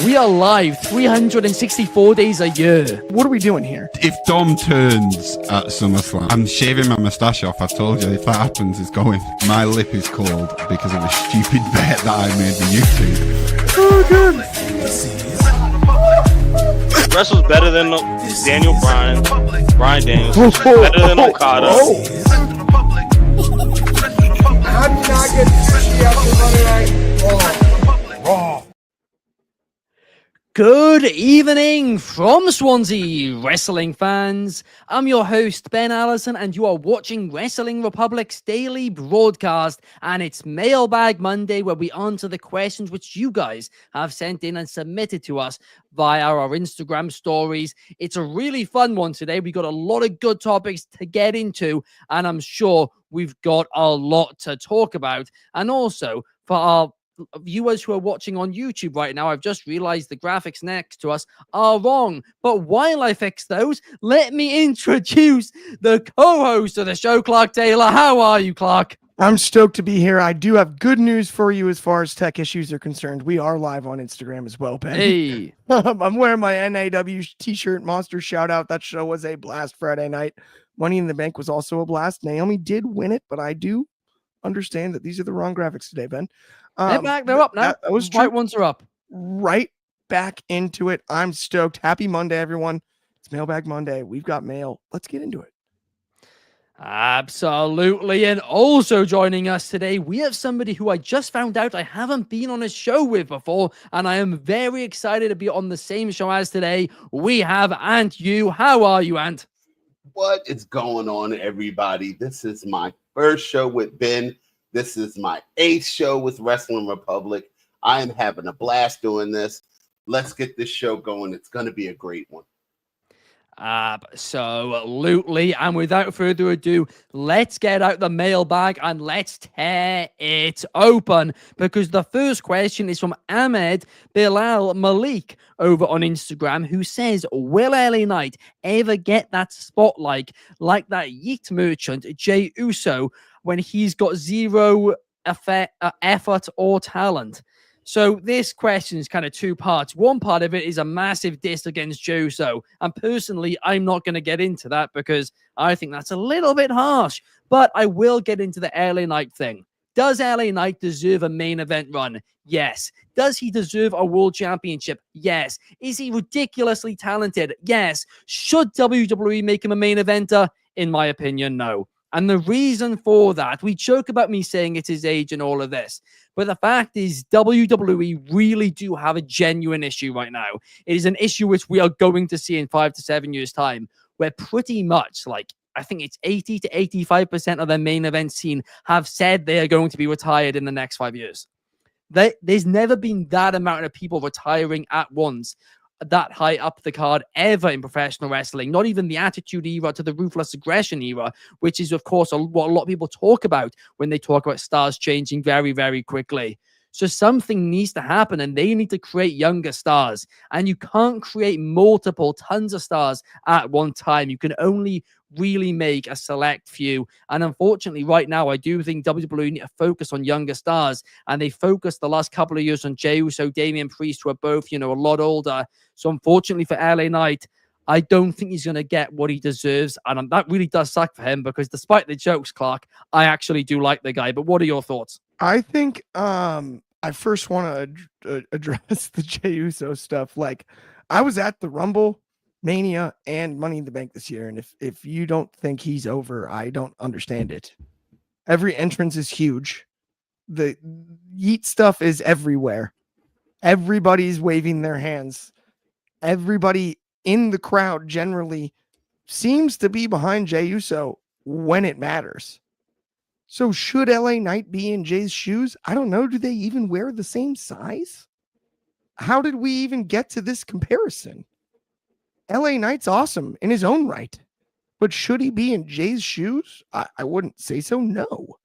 We are live 364 days a year. What are we doing here? If Dom turns at SummerSlam, I'm shaving my moustache off. I've told you, if that happens, it's going. My lip is cold because of a stupid bet that I made with YouTube. Oh, good. Wrestle's better than Daniel Bryan. Bryan Daniels. Better than Okada. How do you not get 50 after Monday Night Raw? Good evening from Swansea, wrestling fans. I'm your host, Ben Allison, and you are watching Wrestling Republic's daily broadcast, and it's Mailbag Monday, where we answer the questions which you guys have sent in and submitted to us via our Instagram stories. It's a really fun one today. We got a lot of good topics to get into, and I'm sure we've got a lot to talk about. And also, for our viewers who are watching on YouTube right now, I've just realized the graphics next to us are wrong. But while I fix those, let me introduce the co-host of the show, Clark Taylor. How are you, Clark? I'm stoked to be here. I do have good news for you as far as tech issues are concerned. We are live on Instagram as well, Ben. Hey. I'm wearing my NAW t-shirt. Monster shout out. That show was a blast Friday night. Money in the Bank was also a blast. Naomi did win it, but I do understand that these are the wrong graphics today, Ben. They're up now. That was right ones are up. Right back into it. I'm stoked. Happy Monday, everyone. It's Mailbag Monday. We've got mail. Let's get into it. Absolutely. And also joining us today, we have somebody who I just found out I haven't been on a show with before, and I am very excited to be on the same show as today. We have Ant Yu. How are you, Ant? What is going on, everybody? This is my first show with Ben. This is my 8th show with Wrestling Republic. I am having a blast doing this. Let's get this show going. It's going to be a great one. Absolutely. And without further ado, let's get out the mailbag and let's tear it open, because the first question is from Ahmed Bilal Malik over on Instagram, who says, will LA Knight ever get that spotlight like that Yeet merchant Jey Uso when he's got zero effort or talent? So this question is kind of two parts. One part of it is a massive diss against Jey Uso, and personally, I'm not going to get into that because I think that's a little bit harsh, but I will get into the LA Knight thing. Does LA Knight deserve a main event run? Yes. Does he deserve a world championship? Yes. Is he ridiculously talented? Yes. Should WWE make him a main eventer? In my opinion, no. And the reason for that, we joke about me saying it's his age and all of this, but the fact is WWE really do have a genuine issue right now. It is an issue which we are going to see in 5 to 7 years' time, where pretty much, like, I think it's 80 to 85% of their main event scene have said they are going to be retired in the next 5 years. There's never been that amount of people retiring at once, that high up the card ever in professional wrestling. Not even the Attitude Era to the Ruthless Aggression Era, which is, of course, what a lot of people talk about when they talk about stars changing very, very quickly. So something needs to happen, and they need to create younger stars. And you can't create tons of stars at one time. You can only really make a select few. And unfortunately, right now, I do think WWE need to focus on younger stars. And they focused the last couple of years on Jey Uso, Damian Priest, who are both, a lot older. So unfortunately for LA Knight, I don't think he's going to get what he deserves. And that really does suck for him, because despite the jokes, Clark, I actually do like the guy. But what are your thoughts? I think I first want to address the Jey Uso stuff. Like, I was at the Rumble, Mania, and Money in the Bank this year, and if you don't think he's over, I don't understand it. Every entrance is huge. The Yeet stuff is everywhere. Everybody's waving their hands. Everybody in the crowd generally seems to be behind Jey Uso when it matters. So should LA Knight be in Jay's shoes? I don't know. Do they even wear the same size? How did we even get to this comparison? LA Knight's awesome in his own right, but should he be in Jay's shoes? I wouldn't say so. No.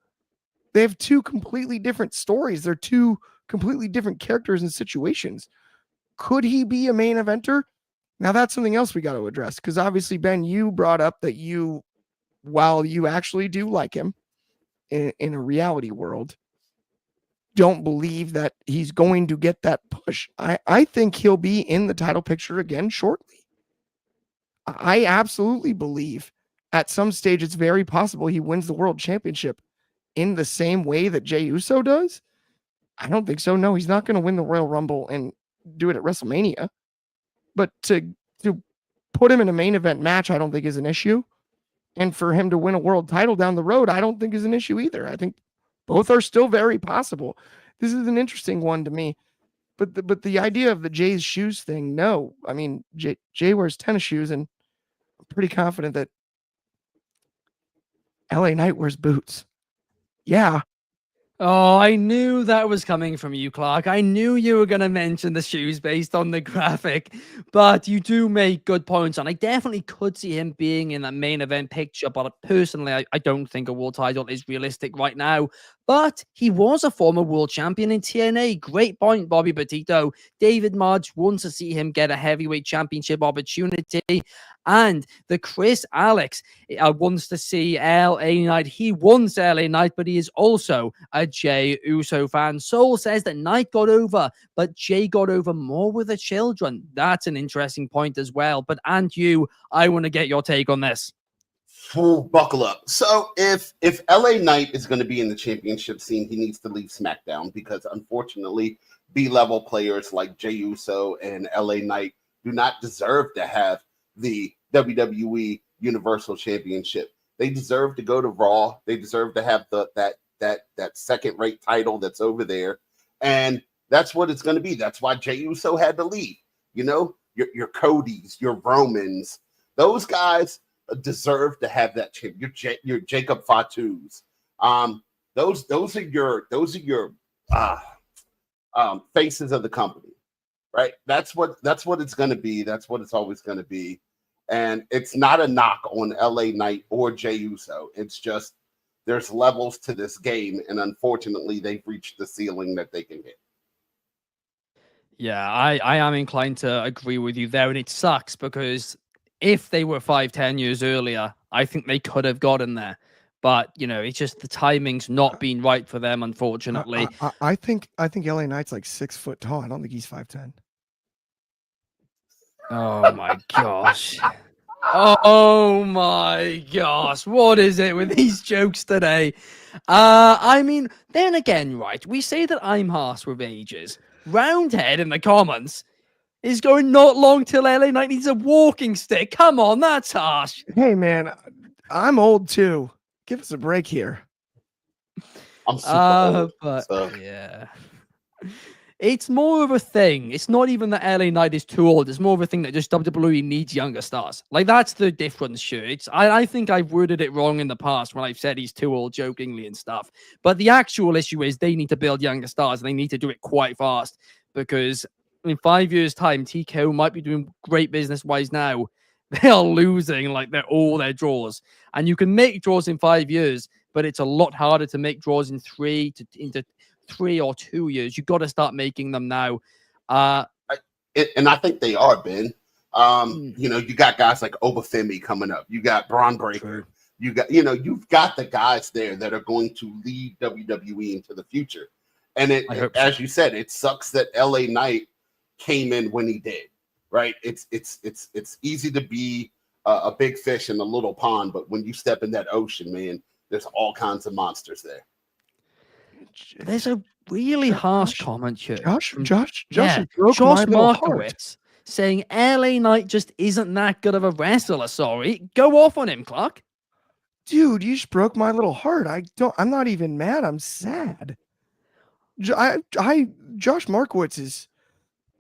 They have two completely different stories. They're two completely different characters and situations. Could he be a main eventer? Now that's something else we got to address, because obviously, Ben, you brought up that while you actually do like him in a reality world, don't believe that he's going to get that push. I think he'll be in the title picture again shortly. I absolutely believe at some stage it's very possible he wins the world championship in the same way that Jey Uso does. I don't think so. No, he's not going to win the Royal Rumble and do it at WrestleMania. But to put him in a main event match, I don't think is an issue. And for him to win a world title down the road, I don't think is an issue either. I think both are still very possible. This is an interesting one to me. But the idea of the Jay's shoes thing, no. I mean, Jay wears tennis shoes, and I'm pretty confident that LA Knight wears boots. Yeah. Oh, I knew that was coming from you, Clark. I knew you were going to mention the shoes based on the graphic, but you do make good points, and I definitely could see him being in that main event picture, but personally, I don't think a world title is realistic right now. But he was a former world champion in TNA. Great point, Bobby Petito. David Marge wants to see him get a heavyweight championship opportunity. And the Chris Alex wants to see LA Knight. He wants LA Knight, but he is also a Jey Uso fan. Soul says that Knight got over, but Jey got over more with the children. That's an interesting point as well. But and you, I want to get your take on this. Full buckle up. So if LA Knight is going to be in the championship scene, he needs to leave SmackDown, because unfortunately, B-level players like Jey Uso and LA Knight do not deserve to have the WWE Universal Championship. They deserve to go to Raw. They deserve to have that second-rate title that's over there, and that's what it's going to be. That's why Jey Uso had to leave. You know, your Codys, your Romans, those guys deserve to have that champ. Your Jacob Fatu's. Those are your faces of the company, right? That's what it's going to be. That's what it's always going to be. And it's not a knock on LA Knight or Jey Uso. It's just there's levels to this game, and unfortunately, they've reached the ceiling that they can hit. Yeah, I am inclined to agree with you there, and it sucks because if they were 5-10 years earlier, I think they could have gotten there. But you know, it's just the timing's not been right for them, unfortunately. I think LA Knight's like 6 foot tall. I don't think he's 5'10". Oh my gosh. Oh my gosh. What is it with these jokes today? I mean, then again, right, we say that I'm harsh with ages. Roundhead in the comments is going not long till LA Knight needs a walking stick. Come on, that's harsh. Hey man, I'm old too. Give us a break here. I'm super old, But so. yeah. It's more of a thing. It's not even that LA Knight is too old. It's more of a thing that just WWE needs younger stars. Like, that's the difference, sure. I think I've worded it wrong in the past when I've said he's too old jokingly and stuff. But the actual issue is they need to build younger stars, and they need to do it quite fast, because in 5 years' time, TKO might be doing great business-wise now. They are losing like all their draws. And you can make draws in 5 years, but it's a lot harder to make draws in 3 or 2 years. You got to start making them now. And I think they are, Ben. You know, you got guys like Obafemi coming up. You got Braun Breaker. You got, you've got the guys there that are going to lead WWE into the future. And as you said, it sucks that LA Knight came in when he did. Right? It's easy to be a big fish in a little pond, but when you step in that ocean, man, there's all kinds of monsters there. There's a really harsh comment here. Josh Markowitz saying LA Knight just isn't that good of a wrestler. Sorry. Go off on him, Clark. Dude, you just broke my little heart. I'm not even mad. I'm sad. Josh Markowitz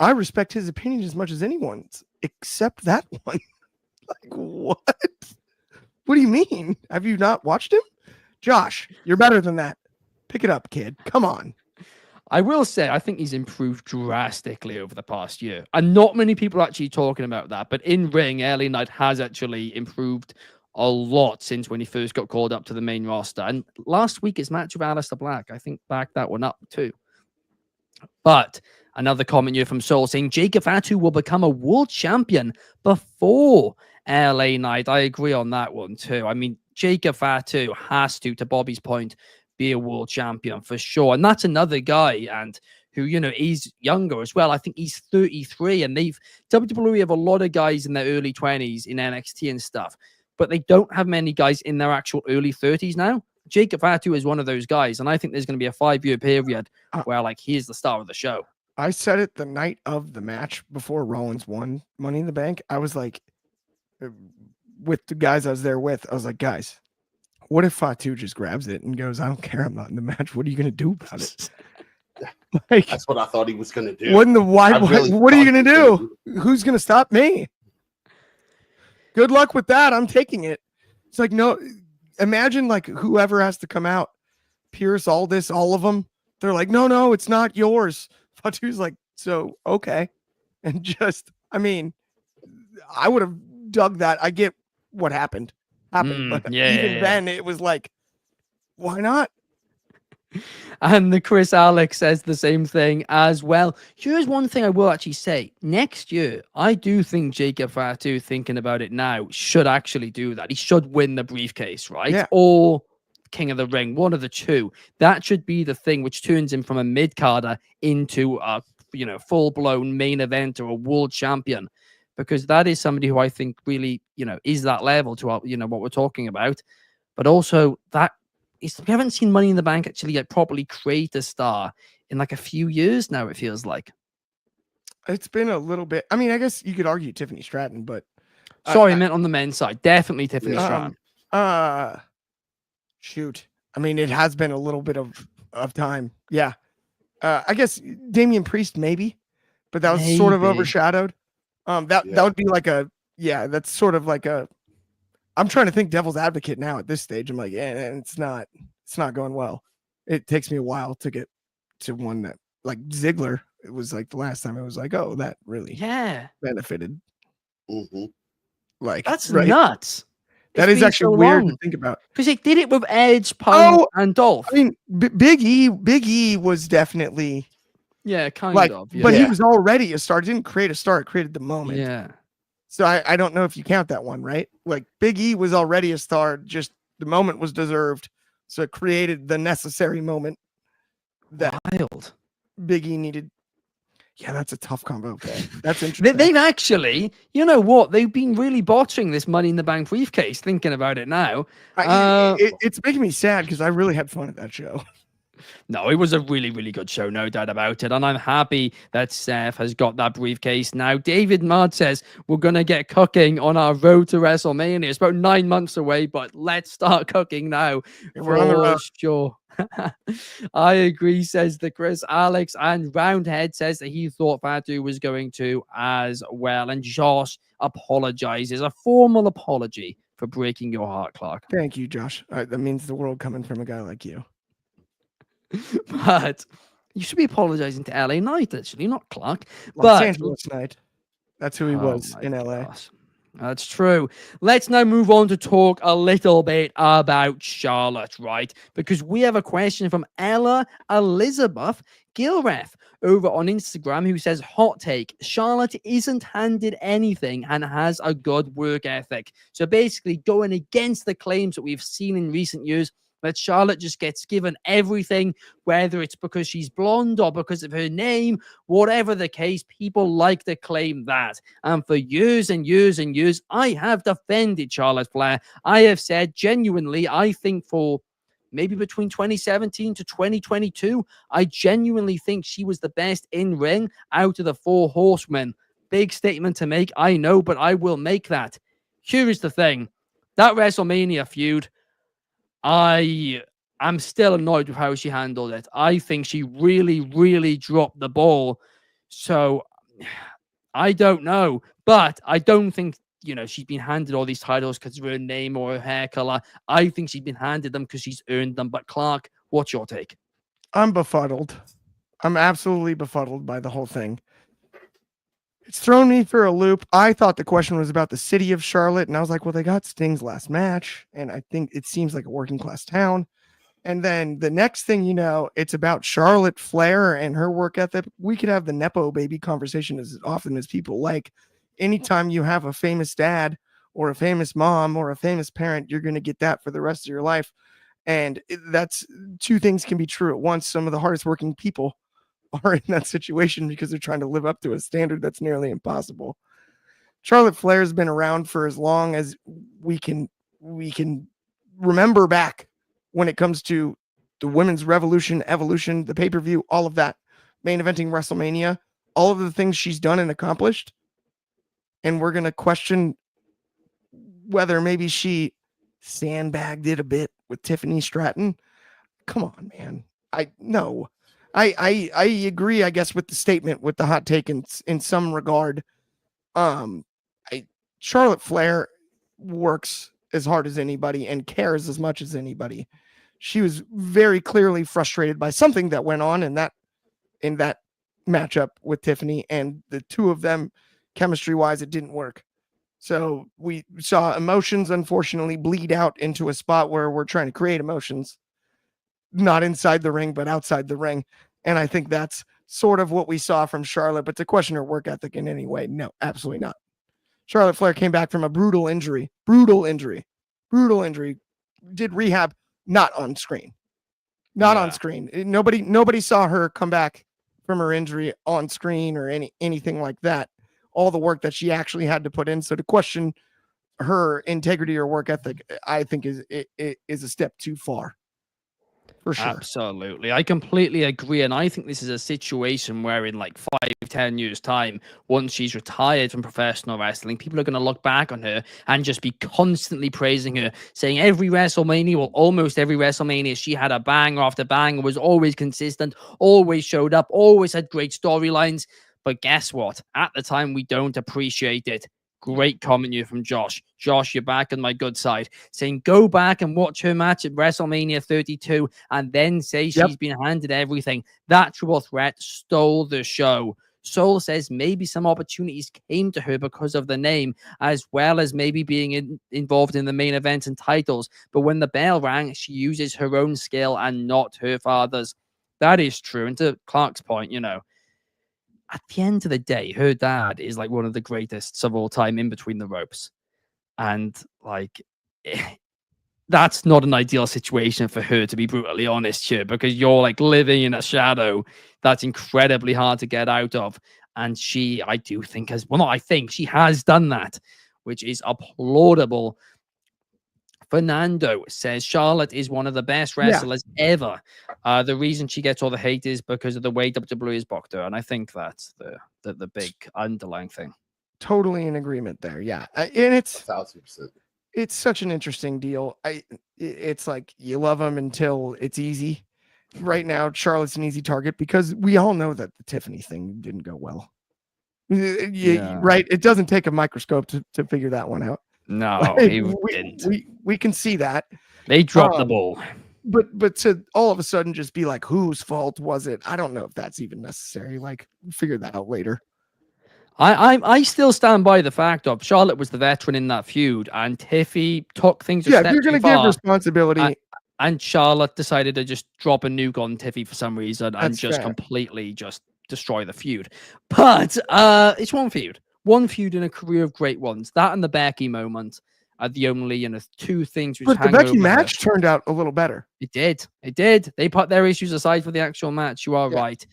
I respect his opinion as much as anyone's, except that one. Like, what? What do you mean? Have you not watched him? Josh, you're better than that. Pick it up, kid. Come on. I will say, I think he's improved drastically over the past year. And not many people are actually talking about that. But in ring, LA Knight has actually improved a lot since when he first got called up to the main roster. And last week, his match with Aleister Black, I think, backed that one up too. But another comment here from Soul saying Jacob Fatu will become a world champion before LA Knight. I agree on that one too. I mean, Jacob Fatu has to Bobby's point, be a world champion for sure. And that's another guy, and who, he's younger as well. I think he's 33, and WWE have a lot of guys in their early 20s in NXT and stuff, but they don't have many guys in their actual early 30s now. Jacob Fatu is one of those guys, and I think there's going to be a 5-year period where he is the star of the show. I said it the night of the match before Rollins won Money in the Bank. I was like, with the guys I was there with, I was like, guys, what if Fatu just grabs it and goes, I don't care, I'm not in the match. What are you going to do about it? That's what I thought he was going to do. What are you going to do? Who's going to stop me? Good luck with that. I'm taking it. It's like, no, imagine whoever has to come out, Pierce, Aldis, all of them. They're like, no, it's not yours. Fatu's like, so, okay. And I would have dug that. I get what happened, but even then it was like, why not? And the Chris Alex says the same thing as well. Here's one thing I will actually say. Next year, I do think Jacob Fatu, thinking about it now, should actually do that. He should win the briefcase, right? Yeah. Or King of the Ring, one of the two. That should be the thing which turns him from a mid-carder into a full-blown main event or a world champion, because that is somebody who I think really, is that level to what we're talking about. But also we haven't seen Money in the Bank actually properly create a star in a few years now, it feels like. It's been a little bit. I mean, I guess you could argue Tiffany Stratton, but sorry, I meant on the men's side. Definitely Tiffany Stratton. Shoot. I mean, it has been a little bit of time. Yeah. I guess Damian Priest maybe, but that was sort of overshadowed. That would be that's sort of I'm trying to think devil's advocate now at this stage. I'm like, it's not going well. It takes me a while to get to one that Ziggler. It was the last time I was like, oh, that really benefited. Mm-hmm. That's nuts. That is actually weird to think about, because they did it with Edge, Punk, and Dolph. I mean, Big E was definitely kind of. Yeah. But he was already a star. It didn't create a star; it created the moment. Yeah. So I don't know if you count that one, right? Big E was already a star; just the moment was deserved, so it created the necessary moment that Big E needed. Yeah, that's a tough combo. Okay. That's interesting. They've actually, they've been really botching this Money in the Bank briefcase, thinking about it now. It's making me sad because I really had fun at that show. No, it was a really, really good show, no doubt about it. And I'm happy that Seth has got that briefcase now. David Mudd says we're going to get cooking on our road to WrestleMania. It's about 9 months away, but let's start cooking now. We're on the road. Sure. I agree, says the Chris Alex, and Roundhead says that he thought Fatu was going to as well. And Josh apologizes, a formal apology for breaking your heart, Clark. Thank you, Josh. That means the world coming from a guy like you. But you should be apologizing to LA Knight, actually, not Clark. Los Angeles Knight. That's who he was in LA. Gosh. That's true. Let's now move on to talk a little bit about Charlotte, right? Because we have a question from Ella Elizabeth Gilrath over on Instagram, who says, hot take, Charlotte isn't handed anything and has a good work ethic. So basically going against the claims that we've seen in recent years that Charlotte just gets given everything, whether it's because she's blonde or because of her name, whatever the case, people like to claim that. And for years and years and years, I have defended Charlotte Flair. I have said genuinely, I think for maybe between 2017 to 2022, I genuinely think she was the best in ring out of the four horsemen. Big statement to make, I know, but I will make that. Here is the thing. That WrestleMania feud, I am still annoyed with how she handled it. I think she really, really dropped the ball. So I don't know. But I don't think, she's been handed all these titles because of her name or her hair color. I think she's been handed them because she's earned them. But Clark, what's your take? I'm befuddled. I'm absolutely befuddled by the whole thing. It's thrown me for a loop. I thought the question was about the city of Charlotte, and I was like, well, they got Sting's last match, and I think it seems like a working class town. And then the next thing you know, it's about Charlotte Flair and her work ethic. We could have the Nepo baby conversation as often as people like. Anytime you have a famous dad or a famous mom or a famous parent, you're going to get that for the rest of your life. And that's two things can be true at once. Some of the hardest working people are in that situation because they're trying to live up to a standard that's nearly impossible. Charlotte Flair has been around for as long as we can remember back when it comes to the women's revolution, evolution, the pay-per-view, all of that, main eventing WrestleMania, all of the things she's done and accomplished. And we're going to question whether maybe she sandbagged it a bit with Tiffany Stratton. Come on, man. I agree, I guess, with the statement, with the hot take in some regard. Charlotte Flair works as hard as anybody and cares as much as anybody. She was very clearly frustrated by something that went on in that matchup with Tiffany, and the two of them, chemistry wise, it didn't work. So we saw emotions, unfortunately, bleed out into a spot where we're trying to create emotions, not inside the ring, but outside the ring. And I think that's sort of what we saw from Charlotte. But to question her work ethic in any way, no, absolutely not. Charlotte Flair came back from a brutal injury, did rehab, not on screen, on screen. Nobody saw her come back from her injury on screen or anything like that. All the work that she actually had to put in. So to question her integrity or work ethic, I think is a step too far. For sure. Absolutely. I completely agree. And I think this is a situation where in like 5-10 years time, once she's retired from professional wrestling, people are going to look back on her and just be constantly praising her, saying every WrestleMania, well, almost every WrestleMania, she had a banger after banger, was always consistent, always showed up, always had great storylines. But guess what? At the time, we don't appreciate it. Great comment here from Josh. Josh, you're back on my good side, saying go back and watch her match at WrestleMania 32 and then say she's been handed everything. That triple threat stole the show. Soul says maybe some opportunities came to her because of the name, as well as maybe being involved in the main event and titles. But when the bell rang, she uses her own skill and not her father's. That is true. And to Clark's point, at the end of the day, her dad is like one of the greatest of all time in between the ropes. And like, that's not an ideal situation for her, to be brutally honest here, because you're like living in a shadow that's incredibly hard to get out of. And she, I do think she has done that, which is applaudable. Fernando says Charlotte is one of the best wrestlers ever. The reason she gets all the hate is because of the way WWE has booked her, and I think that's the big underlying thing. Totally in agreement there. Yeah, and it's 1,000%. It's such an interesting deal. It's like you love them until it's easy. Right now, Charlotte's an easy target because we all know that the Tiffany thing didn't go well. Right? It doesn't take a microscope to figure that one out. No, like, he didn't. We can see that. They dropped the ball. But to all of a sudden just be like, whose fault was it? I don't know if that's even necessary. Like, figure that out later. I still stand by the fact of Charlotte was the veteran in that feud, and Tiffy took things a step if you're going to give responsibility. And Charlotte decided to just drop a nuke on Tiffy for some reason and just fair. completely just destroy the feud. But it's one feud. One feud in a career of great ones. That and the Becky moment are the only, two things. But the Becky match turned out a little better. It did. It did. They put their issues aside for the actual match. You are right.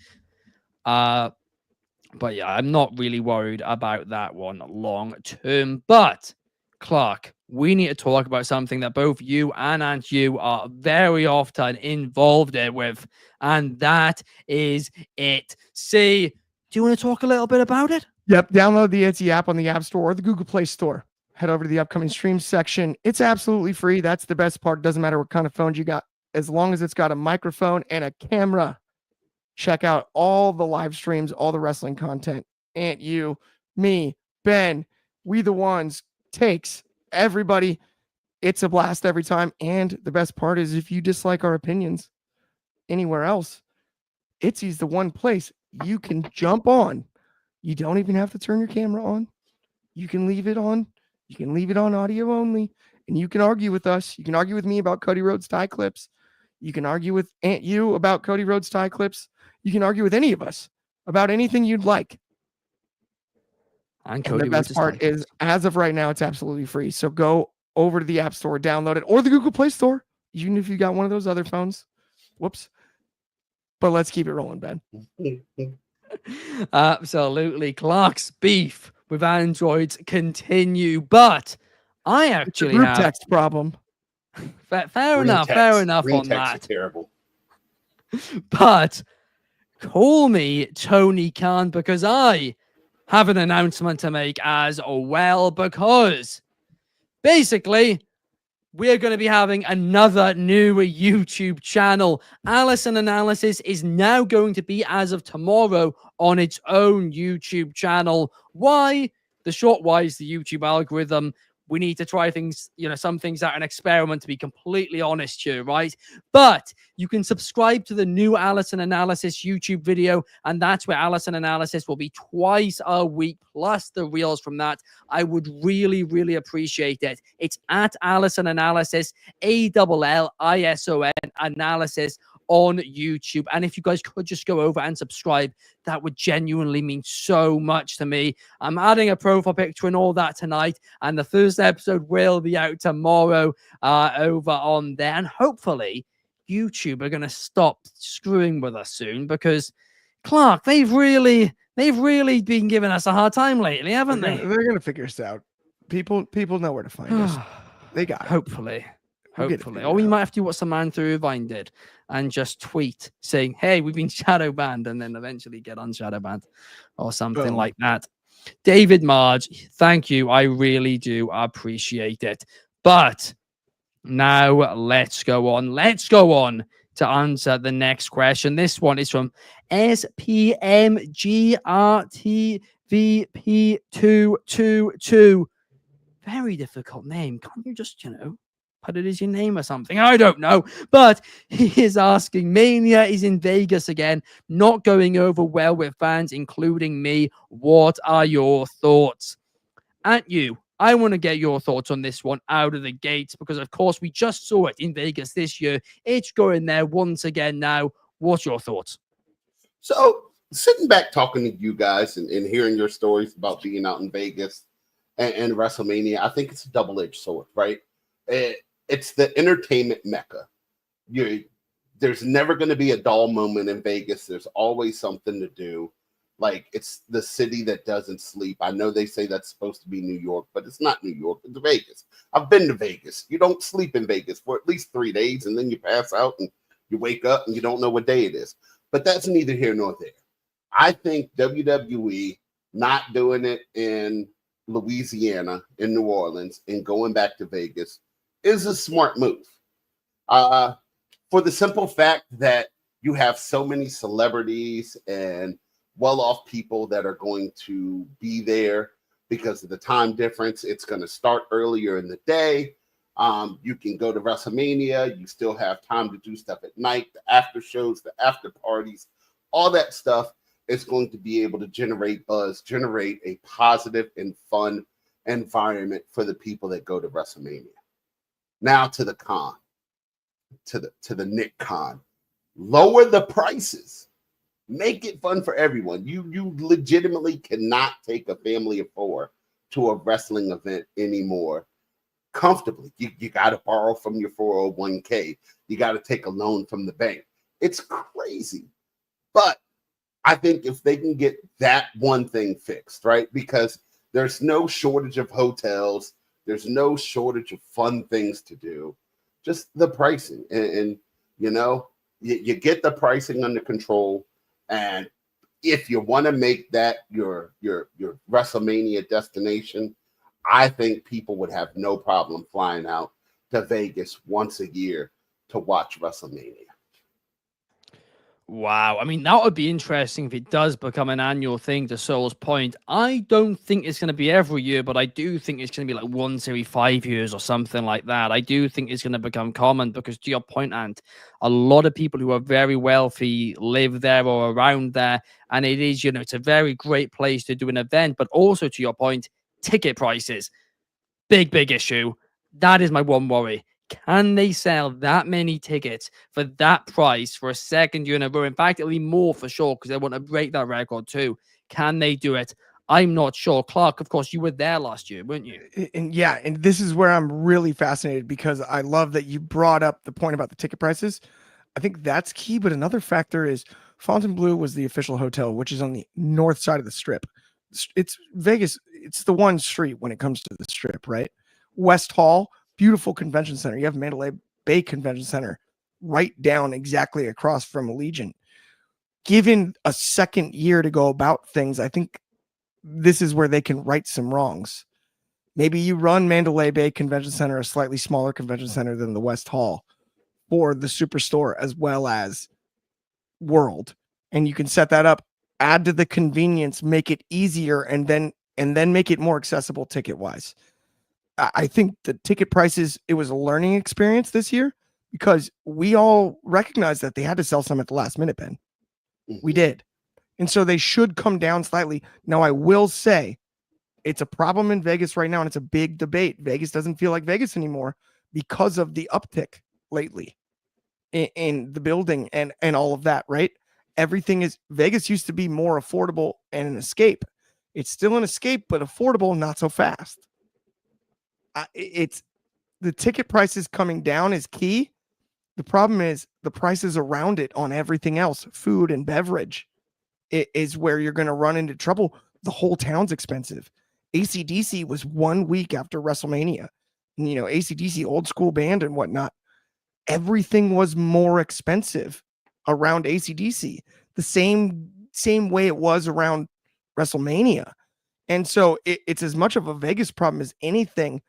But yeah, I'm not really worried about that one long term. But Clark, we need to talk about something that both you and Aunt you are very often involved with, and that is it. See, do you want to talk a little bit about it? Yep. Download the Etsy app on the App Store or the Google Play Store. Head over to the upcoming stream section. It's absolutely free. That's the best part. Doesn't matter what kind of phones you got, as long as it's got a microphone and a camera. Check out all the live streams, all the wrestling content. Aunt you, me, Ben, we the ones, takes, everybody. It's a blast every time. And the best part is if you dislike our opinions anywhere else, Etsy's the one place you can jump on. You don't even have to turn your camera on. You can leave it on. You can leave it on audio only. And you can argue with us. You can argue with me about Cody Rhodes tie clips. You can argue with Aunt you about Cody Rhodes tie clips. You can argue with any of us about anything you'd like. And the best part is, as of right now, it's absolutely free. So go over to the App Store, download it, or the Google Play Store. even if you got one of those other phones. Whoops. But let's keep it rolling, Ben. Absolutely. Clark's beef with Androids continue, but I It's a actually group have text problem. fair enough Green on text that. is terrible. But call me Tony Khan because I have an announcement to make as well, because basically we're going to be having another new YouTube channel. Allison Analysis is now going to be, as of tomorrow, on its own YouTube channel. Why? The short why is the YouTube algorithm. We need to try things, some things out, an experiment, to be completely honest here, right? But you can subscribe to the new Allison Analysis YouTube video, and that's where Allison Analysis will be twice a week, plus the reels from that. I would really, really appreciate it. It's at Allison Analysis, ALLISON Analysis on YouTube. And if you guys could just go over and subscribe, that would genuinely mean so much to me. I'm adding a profile picture and all that tonight, and the first episode will be out tomorrow over on there. And hopefully YouTube are going to stop screwing with us soon, because Clark, they've really been giving us a hard time lately, haven't they? They're gonna figure us out. People know where to find us. They got it. Hopefully. We'll get it Hopefully. figured Or we out. might have to do what Samantha Irvine did and just tweet saying, hey, we've been shadow banned, and then eventually get unshadow banned or something Boom. like that. David Marge, thank you. I really do appreciate it. But now let's go on. Let's go on to answer the next question. This one is from SPMGRTVP222. Very difficult name. Can't you just, put it as your name or something? I don't know. But he is asking, Mania is in Vegas again, not going over well with fans, including me. What are your thoughts? At you, I want to get your thoughts on this one out of the gates, because, of course, we just saw it in Vegas this year. It's going there once again now. What's your thoughts? So, sitting back talking to you guys and hearing your stories about being out in Vegas and WrestleMania, I think it's a double-edged sword, right? It's the entertainment mecca. There's never going to be a dull moment in Vegas. There's always something to do. Like, it's the city that doesn't sleep. I know they say that's supposed to be New York, but it's not New York. It's Vegas. I've been to Vegas. You don't sleep in Vegas for at least 3 days, and then you pass out and you wake up and you don't know what day it is. But that's neither here nor there. I think WWE not doing it in Louisiana, in New Orleans, and going back to Vegas is a smart move. For the simple fact that you have so many celebrities and well-off people that are going to be there because of the time difference. It's going to start earlier in the day. You can go to WrestleMania. You still have time to do stuff at night, the after shows, the after parties, all that stuff is going to be able to generate buzz, generate a positive and fun environment for the people that go to WrestleMania. Now to the con, to the Nick Con. Lower the prices. Make it fun for everyone. You legitimately cannot take a family of 4 to a wrestling event anymore comfortably. You got to borrow from your 401k. You got to take a loan from the bank. It's crazy. But I think if they can get that one thing fixed, right? Because there's no shortage of hotels. There's no shortage of fun things to do. Just the pricing. And you get the pricing under control. And if you want to make that your WrestleMania destination, I think people would have no problem flying out to Vegas once a year to watch WrestleMania. Wow. I mean, that would be interesting if it does become an annual thing, to Soul's point. I don't think it's going to be every year, but I do think it's going to be like once every 5 years or something like that. I do think it's going to become common because, to your point, Ant, a lot of people who are very wealthy live there or around there. And it is, it's a very great place to do an event. But also, to your point, ticket prices. Big issue. That is my one worry. Can they sell that many tickets for that price for a second year in a row? In fact, it'll be more for sure because they want to break that record too. Can they do it? I'm not sure. Clark, of course, you were there last year, weren't you? And this is where I'm really fascinated, because I love that you brought up the point about the ticket prices. I think that's key, but another factor is Fontainebleau was the official hotel, which is on the north side of the strip. It's Vegas. It's the one street when it comes to the strip, right? West Hall, beautiful convention center. You have Mandalay Bay Convention Center right down exactly across from Allegiant. Given a second year to go about things, I think this is where they can right some wrongs. Maybe you run Mandalay Bay Convention Center, a slightly smaller convention center than the West Hall, for the Superstore as well as World, and you can set that up, add to the convenience, make it easier, and then make it more accessible ticket wise. I think the ticket prices, it was a learning experience this year, because we all recognize that they had to sell some at the last minute, Ben. We did. And so they should come down slightly. Now, I will say it's a problem in Vegas right now, and it's a big debate. Vegas doesn't feel like Vegas anymore because of the uptick lately in the building and all of that, right? Everything is, Vegas used to be more affordable and an escape. It's still an escape, but affordable, not so fast. It's the ticket prices coming down is key. The problem is the prices around it on everything else, food and beverage, is where you're going to run into trouble. The whole town's expensive. AC/DC was 1 week after WrestleMania. And, AC/DC, old school band and whatnot. Everything was more expensive around AC/DC, the same way it was around WrestleMania. And so it's as much of a Vegas problem as anything.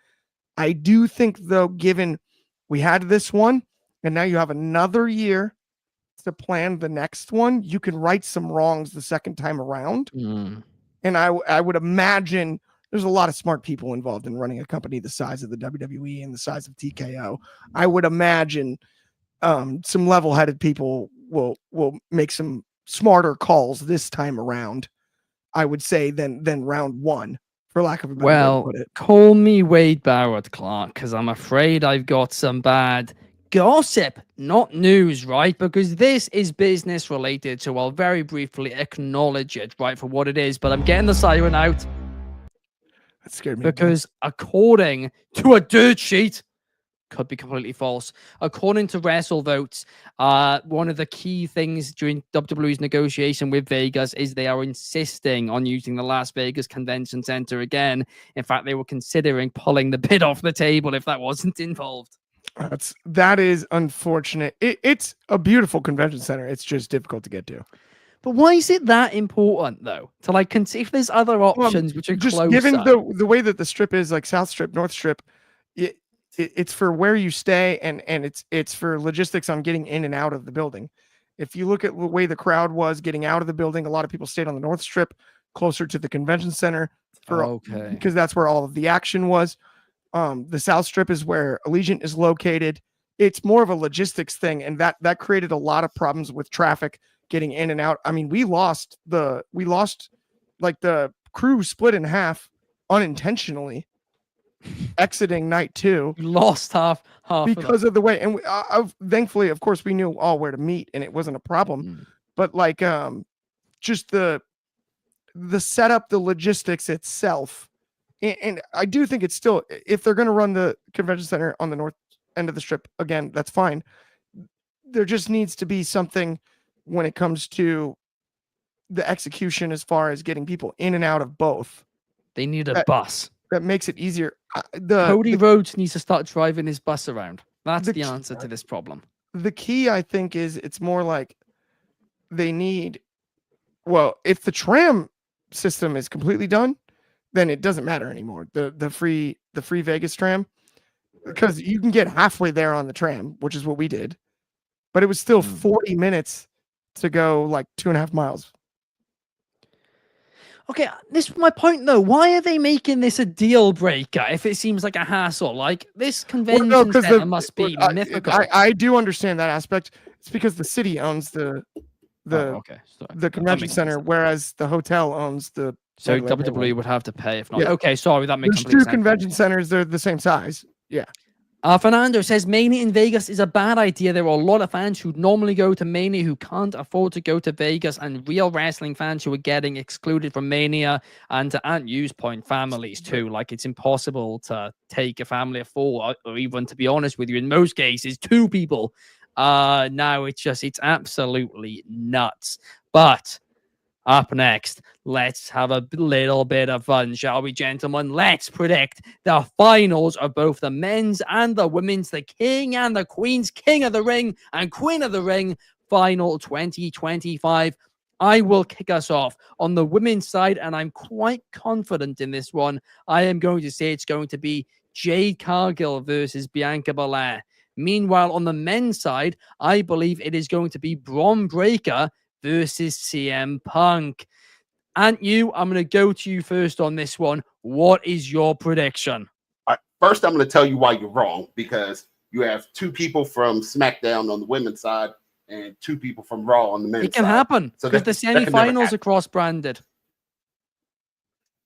I do think, though, given we had this one, and now you have another year to plan the next one, you can right some wrongs the second time around. And I would imagine there's a lot of smart people involved in running a company the size of the WWE and the size of TKO. I would imagine some level-headed people will make some smarter calls this time around, I would say, than round one, for lack of a better way to put it. Call me Wade Barrett, Clark, because I'm afraid I've got some bad gossip, not news, right? Because this is business related, so I'll very briefly acknowledge it, right, for what it is, but I'm getting the siren out. That scared me. Because according to a dirt sheet, could be completely false. According to WrestleVotes, one of the key things during WWE's negotiation with Vegas is they are insisting on using the Las Vegas Convention Center again. In fact, they were considering pulling the bid off the table if that wasn't involved. That is unfortunate. It's a beautiful convention center. It's just difficult to get to. But why is it that important, though? To if there's other options which are just closer. Given the way that the strip is, like South Strip, North Strip, it's for where you stay, and it's for logistics on getting in and out of the building. If you look at the way the crowd was getting out of the building, a lot of people stayed on the North Strip, closer to the convention center, because that's where all of the action was. The South Strip is where Allegiant is located. It's more of a logistics thing, and that created a lot of problems with traffic getting in and out. I mean, we lost the crew split in half unintentionally exiting night 2. We lost half because of the way, and thankfully, of course, we knew all where to meet, and it wasn't a problem. But just the setup, the logistics itself. And I do think it's still, if they're going to run the convention center on the north end of the strip again, that's fine. There just needs to be something when it comes to the execution as far as getting people in and out of both. They need a bus that makes it easier. Cody Rhodes needs to start driving his bus around. That's the answer to this problem. The key, I think, is it's more like they need, if the tram system is completely done, then it doesn't matter anymore. The free Vegas tram, because you can get halfway there on the tram, which is what we did, but it was still 40 minutes to go, like 2.5 miles. Okay, this is my point though. Why are they making this a deal breaker if it seems like a hassle? Like, this convention center must be mythical. I do understand that aspect. It's because the city owns the convention center, whereas the hotel owns the. So WWE would have to pay if not. Yeah. Okay, sorry, that makes complete sense. There's 2 convention centers. They're the same size. Yeah. Fernando says Mania in Vegas is a bad idea. There are a lot of fans who normally go to Mania who can't afford to go to Vegas, and real wrestling fans who are getting excluded from Mania. And to Aunt U's point, families too. Like, it's impossible to take a family of four, or even, to be honest with you, in most cases, two people. Now it's absolutely nuts. But up next, let's have a little bit of fun, shall we, gentlemen? Let's predict the finals of both the men's and the women's, the king and the queen's, king of the ring and queen of the ring, final 2025. I will kick us off on the women's side, and I'm quite confident in this one. I am going to say it's going to be Jade Cargill versus Bianca Belair. Meanwhile, on the men's side, I believe it is going to be Bron Breakker versus CM Punk. And I'm going to go to you first on this one. What is your prediction? First, I'm going to tell you why you're wrong, because you have two people from SmackDown on the women's side and two people from Raw on the men's side. It can happen, so because the semifinals are cross-branded.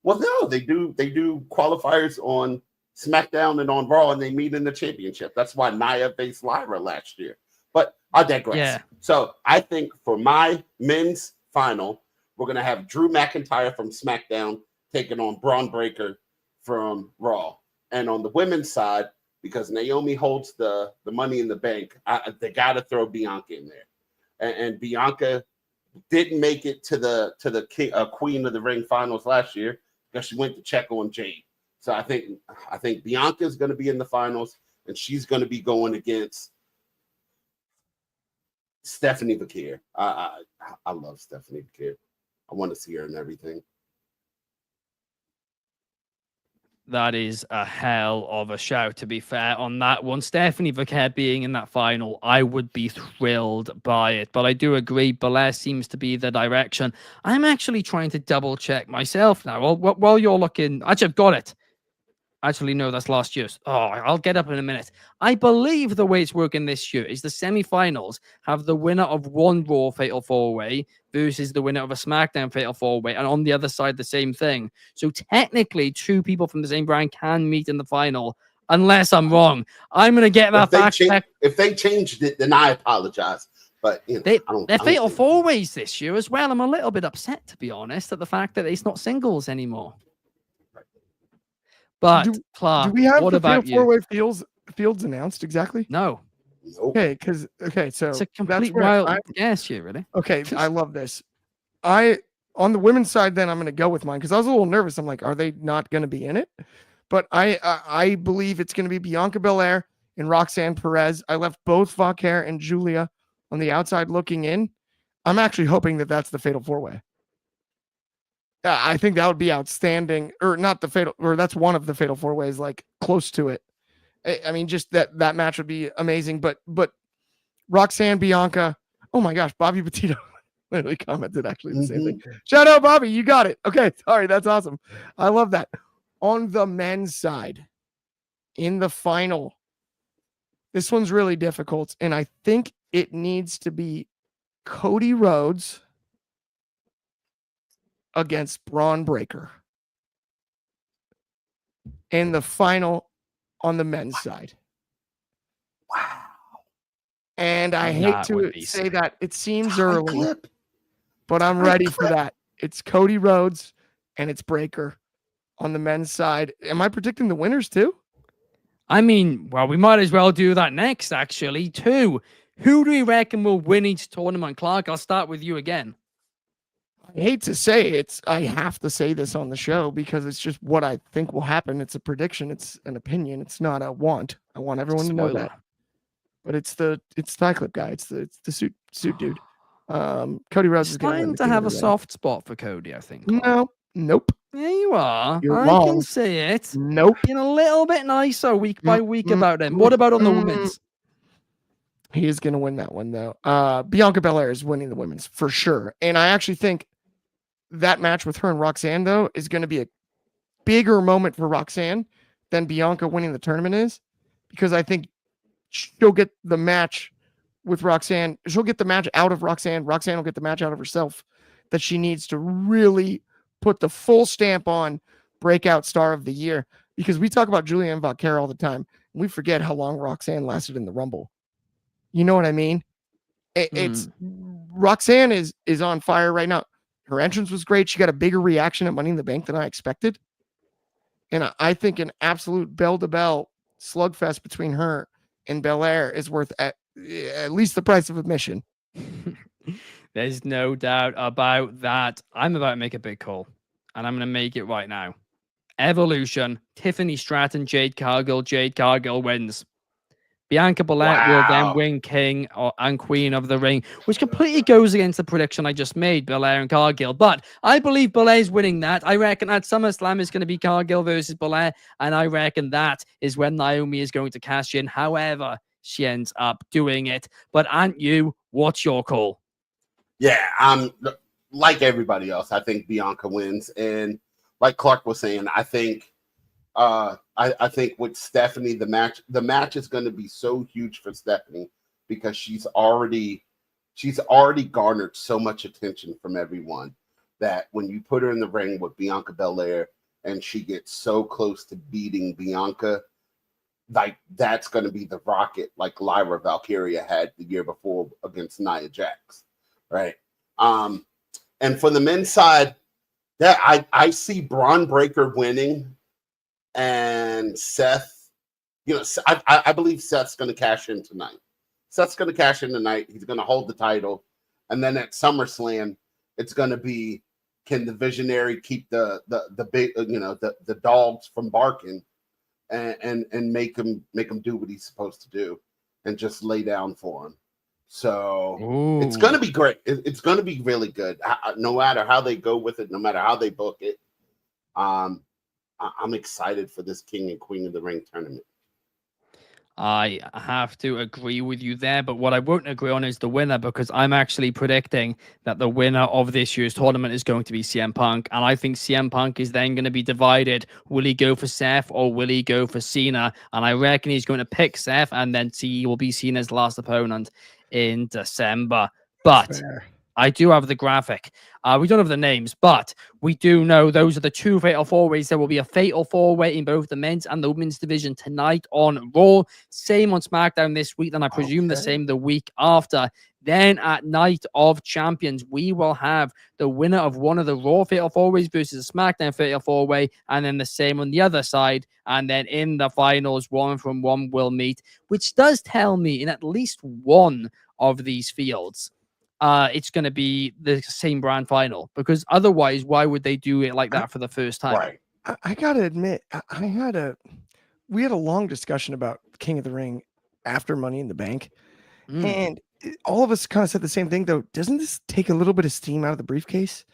Well, no, they do qualifiers on SmackDown and on Raw, and they meet in the championship. That's why Nia faced Lyra last year. But I digress. Yeah. So I think for my men's final, we're going to have Drew McIntyre from SmackDown taking on Bron Breakker from Raw. And on the women's side, because Naomi holds the money in the bank, they got to throw Bianca in there. And Bianca didn't make it to the Queen of the Ring finals last year because she went to check on Jade. So I think Bianca is going to be in the finals, and she's going to be going against Stephanie Bakir. I love Stephanie Bakir. I want to see her and everything. That is a hell of a shout, to be fair, on that one. Stephanie Bakir being in that final, I would be thrilled by it. But I do agree, Belair seems to be the direction. I'm actually trying to double check myself now. While you're looking, actually, I've got it. Actually, no, that's last year's. Oh, I'll get up in a minute. I believe the way it's working this year is the semifinals have the winner of one Raw Fatal 4-Way versus the winner of a SmackDown Fatal 4-Way, and on the other side, the same thing. So technically, two people from the same brand can meet in the final, unless I'm wrong. I'm going to get that fact check. If they changed it, then I apologize. But they're Fatal 4-Ways this year as well. I'm a little bit upset, to be honest, at the fact that it's not singles anymore. But Clark, do we have what the about Fatal 4-Way fields announced exactly? No. Nope. So it's a complete wild guess here, really. Okay, I love this. On the women's side, then I'm going to go with mine because I was a little nervous. I'm like, are they not going to be in it? But I believe it's going to be Bianca Belair and Roxanne Perez. I left both Vaquer and Julia on the outside looking in. I'm actually hoping that that's the Fatal 4-Way. I think that would be outstanding, or not the fatal, or that's one of the Fatal 4-Ways, like close to it. I mean, just that match would be amazing. But Roxanne, Bianca, oh my gosh, Bobby Petito literally commented actually the same thing. Shout out, Bobby, you got it. Okay, sorry, that's awesome. I love that. On the men's side, in the final, this one's really difficult, and I think it needs to be Cody Rhodes against Bron Breakker in the final on the men's side. Wow. And I hate to say that it seems early, but I'm ready for that. It's Cody Rhodes and it's Breakker on the men's side. Am I predicting the winners too? I mean, well, we might as well do that next, actually, too. Who do we reckon will win each tournament? Clark, I'll start with you again. I hate to say it, I have to say this on the show because it's just what I think will happen. It's a prediction. It's an opinion. It's not a want. I want everyone to know that. But it's the tie clip guy. It's the suit dude. Cody Rhodes is going to have a soft spot for Cody, I think. Nope. There you are. You're I wrong. can see it. Nope. Being a little bit nicer week by week about him. What about on the women's? He is going to win that one, though. Bianca Belair is winning the women's for sure. And I actually think that match with her and Roxanne, though, is going to be a bigger moment for Roxanne than Bianca winning the tournament is, because I think she'll get the match with Roxanne. She'll get the match out of Roxanne. Roxanne will get the match out of herself that she needs to really put the full stamp on breakout star of the year, because we talk about Julia and Vaquer all the time. We forget how long Roxanne lasted in the Rumble. You know what I mean? It's Roxanne is on fire right now. Her entrance was great. She got a bigger reaction at Money in the Bank than I expected. And I think an absolute bell-to-bell slugfest between her and Belair is worth at least the price of admission. There's no doubt about that. I'm about to make a big call, and I'm going to make it right now. Evolution, Tiffany Stratton, Jade Cargill. Jade Cargill wins. Bianca Belair will then win King and Queen of the Ring, which completely goes against the prediction I just made, Belair and Cargill. But I believe Belair's winning that. I reckon at SummerSlam is going to be Cargill versus Belair, and I reckon that is when Naomi is going to cash in. However, she ends up doing it. But Aunt you, what's your call? Yeah, I'm like everybody else. I think Bianca wins, and like Clark was saying, I think I think with Stephanie, the match is going to be so huge for Stephanie because she's already garnered so much attention from everyone that when you put her in the ring with Bianca Belair and she gets so close to beating Bianca, like that's going to be the rocket like Lyra Valkyria had the year before against Nia Jax, right? And for the men's side, that I see Braun Breaker winning. And Seth, I believe Seth's going to cash in tonight. Seth's going to cash in tonight. He's going to hold the title. And then at SummerSlam, it's going to be, can the Visionary keep the big, the dogs from barking and make him do what he's supposed to do and just lay down for him. So It's going to be great. It's going to be really good. No matter how they go with it, no matter how they book it. I'm excited for this King and Queen of the Ring tournament. I have to agree with you there, but what I won't agree on is the winner, because I'm actually predicting that the winner of this year's tournament is going to be CM Punk, and I think CM Punk is then going to be divided. Will he go for Seth or will he go for Cena? And I reckon he's going to pick Seth, and then he will be Cena's last opponent in December. But I do have the graphic. We don't have the names, but we do know those are the two fatal four-ways. There will be a fatal four-way in both the men's and the women's division tonight on Raw. Same on SmackDown this week, and I presume the same the week after. Then at Night of Champions, we will have the winner of one of the Raw fatal four-ways versus a SmackDown fatal four-way, and then the same on the other side. And then in the finals, 1-from-1 will meet, which does tell me in at least one of these fields, it's going to be the same brand final, because otherwise, why would they do it like that for the first time? Right. I gotta admit, we had a long discussion about King of the Ring after Money in the Bank, and all of us kind of said the same thing. Though, doesn't this take a little bit of steam out of the briefcase?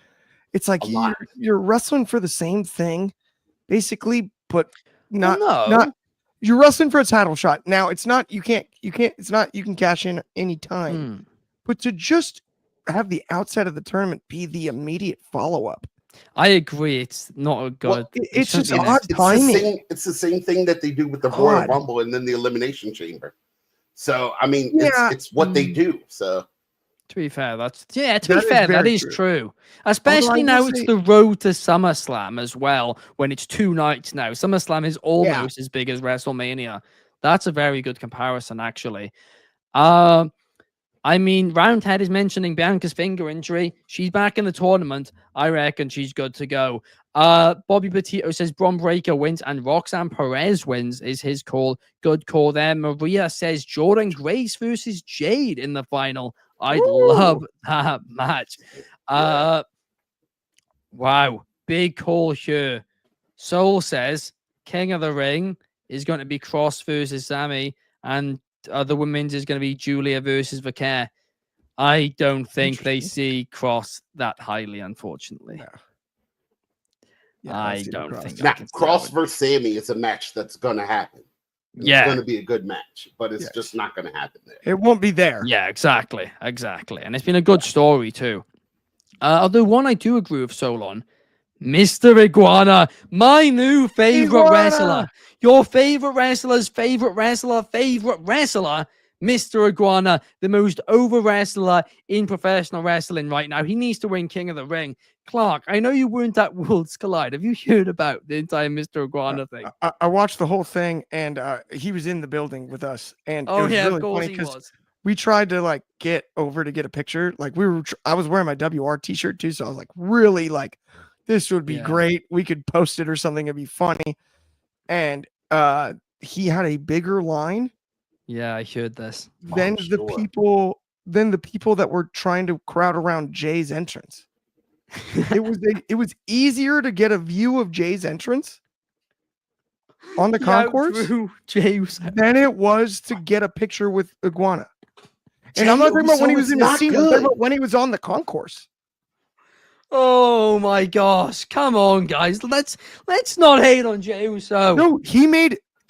It's like you're wrestling for the same thing, basically, but not. You're wrestling for a title shot. Now it's not. You can't. It's not. You can cash in any time. But to just have the outside of the tournament be the immediate follow-up. I agree. It's not a good. Well, it's just odd timing. It's the same thing that they do with the Royal Rumble and then the Elimination Chamber. So, I mean, it's what they do. So, to be fair, that is true. Especially now it's the road to SummerSlam as well, when it's 2 nights now. SummerSlam is almost as big as WrestleMania. That's a very good comparison, actually. I mean, Roundhead is mentioning Bianca's finger injury. She's back in the tournament. I reckon she's good to go. Bobby Petito says Braun Breaker wins and Roxanne Perez wins is his call. Good call there. Maria says Jordan Grace versus Jade in the final. I'd love that match. Wow. Big call here. Soul says King of the Ring is going to be Cross versus Sammy, and the women's is going to be Julia versus Vaquer. I don't think they see Cross that highly, unfortunately. I don't think. Now, Cross versus Sammy is a match that's going to happen. It's going to be a good match, but it's just not going to happen there. It won't be there. Yeah, exactly. And it's been a good story too. Although one I do agree with Soul on, Mr. Iguana, my new favorite wrestler. Your favorite wrestler's favorite wrestler, Mr. Iguana, the most over wrestler in professional wrestling right now. He needs to win King of the Ring. Clark, I know you weren't at Worlds Collide. Have you heard about the entire Mr. Iguana thing? I watched the whole thing, and he was in the building with us, and it was yeah, really of course funny he because was. we tried to like get over to get a picture. Like I was wearing my WR t-shirt too, so I was like, really like, this would be Yeah. great. We could post it or something. It'd be funny. And he had a bigger line Yeah, I heard this. than I'm the sure. people that were trying to crowd around Jay's entrance. It was easier to get a view of Jay's entrance on the concourse outdrew Jey Uso. than it was to get a picture with Iguana. And I'm not talking about when he was in the not scene. I'm talking good. about when he was on the concourse. Oh my gosh. Come on, guys. Let's not hate on Jey Uso. No,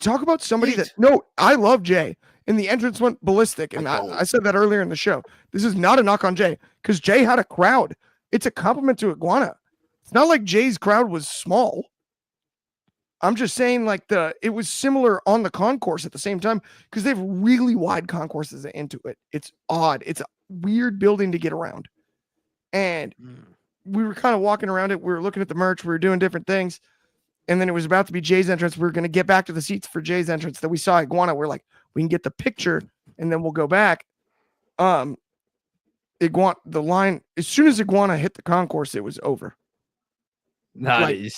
talk about somebody that, no, I love Jay. And the entrance went ballistic. And I said that earlier in the show. This is not a knock on Jay because Jay had a crowd. It's a compliment to Iguana. It's not like Jay's crowd was small. I'm just saying like it was similar on the concourse at the same time because they have really wide concourses into it. It's odd. It's a weird building to get around. And we were kind of walking around it. We were looking at the merch. We were doing different things. And then it was about to be Jay's entrance. We were going to get back to the seats for Jay's entrance. That we saw Iguana. We're like, we can get the picture and then we'll go back. The line, as soon as Iguana hit the concourse, it was over.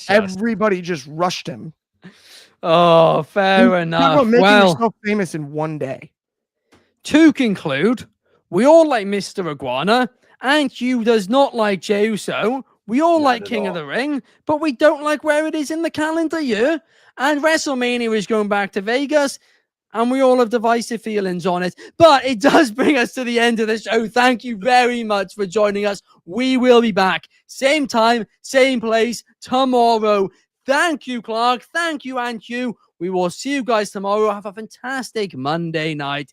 Everybody just rushed him. Oh, fair enough. Making yourself famous in one day. To conclude, we all like Mr. Iguana, and you does not like Jey Uso. We all like King of the Ring, but we don't like where it is in the calendar year. And WrestleMania is going back to Vegas, and we all have divisive feelings on it. But it does bring us to the end of the show. Thank you very much for joining us. We will be back. Same time, same place, tomorrow. Thank you, Clark. Thank you, and you. We will see you guys tomorrow. Have a fantastic Monday night.